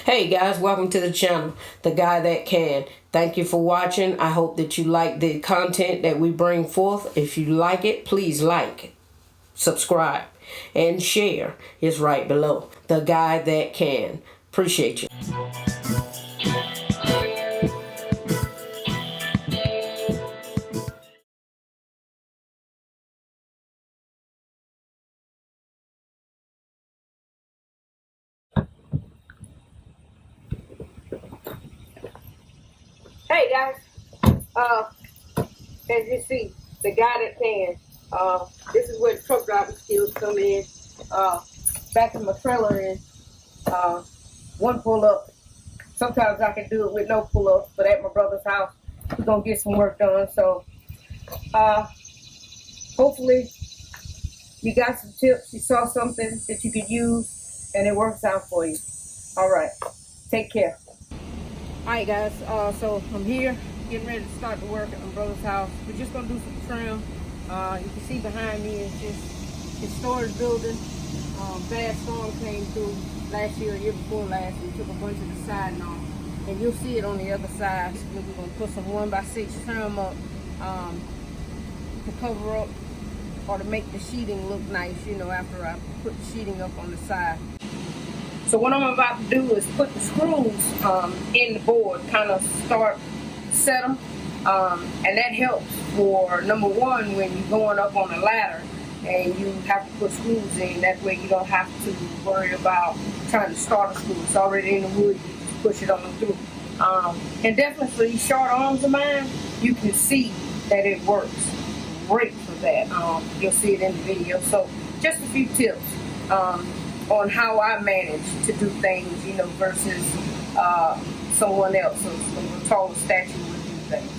Hey guys, welcome to the channel, The Guy That Can. Thank you for watching. I hope that you like the content that we bring forth. If you like it, please like, subscribe, and share. It's right below. The Guy That Can. Appreciate you. Hey guys, as you see, The Guy That Can. This is where the truck driving skills come in. Back in my trailer in one pull up. Sometimes I can do it with no pull ups, but at my brother's house, we're gonna get some work done. So hopefully you got some tips, you saw something that you could use, and it works out for you. All right, take care. All right, guys. So I'm here getting ready to start the work at my brother's house. We're just gonna do some trim. You can see behind me is just his storage building. Bad storm came through last year, year before last, and took a bunch of the siding off. And you'll see it on the other side. We're gonna put some 1x6 trim up to cover up or to make the sheeting look nice, you know, after I put the sheeting up on the side. So what I'm about to do is put the screws in the board, kind of set them, and that helps for number one when you're going up on a ladder and you have to put screws in. That way you don't have to worry about trying to start a screw. It's already in the wood, you just push it on through. And definitely for these short arms of mine, you can see that it works great for that. You'll see it in the video. So just a few tips on how I manage to do things, you know, versus someone else, a taller stature would do things.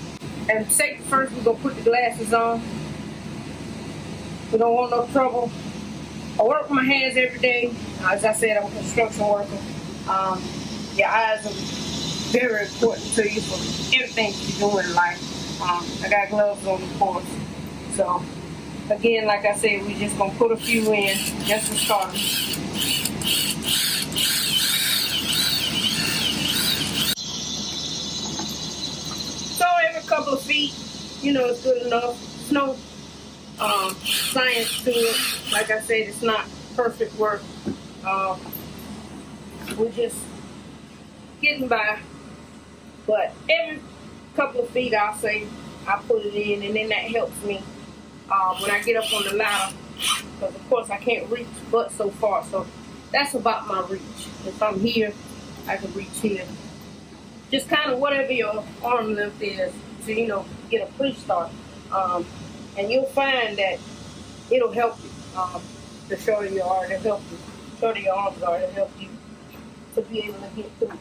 And safety first, we're gonna put the glasses on. We don't want no trouble. I work with my hands every day. As I said, I'm a construction worker. Your eyes are very important to you for everything you do in life. I got gloves on, of course. So, again, like I said, we're just gonna put a few in just to start. So every couple of feet, you know, it's good enough. There's no science to it. Like I said, it's not perfect work. We're just getting by. But every couple of feet, I'll say, I put it in, and then that helps me when I get up on the ladder. Because, of course, I can't reach but so far. So that's about my reach. If I'm here, I can reach here. Just kind of whatever your arm length is to, you know, get a pre-start. And you'll find that it'll help you. The shorter you are, it'll help you. The shorter your arms are, it'll help you to be able to get through.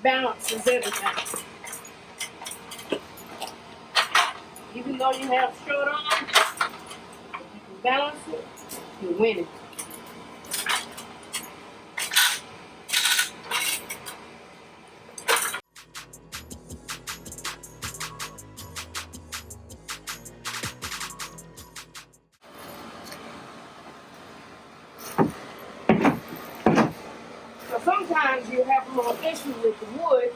Balance is everything. though you have short arms, if you can balance it, you're winning. So sometimes you have a little issue with the wood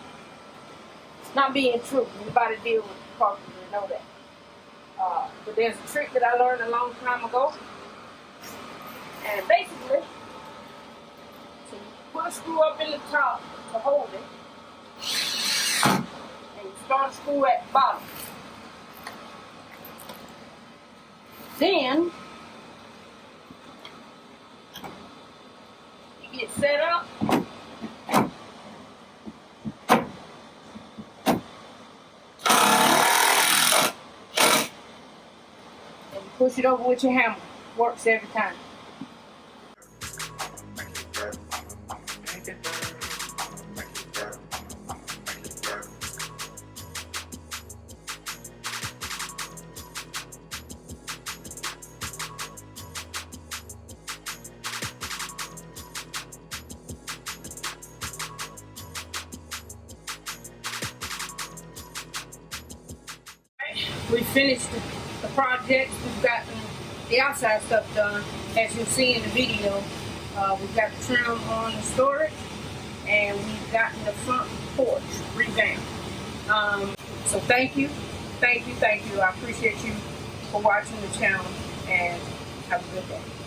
not being true. Anybody deal with carpentry know that. But there's a trick that I learned a long time ago. And basically, so you put a screw up in the top to hold it. And you start a screw at the bottom. Then, you get set up. Push it over with your hammer. Works every time. We finished the project. We've gotten the outside stuff done. As you'll see in the video, we've got the trim on the storage, and we've gotten the front porch revamped. So thank you. I appreciate you for watching the channel, and have a good day.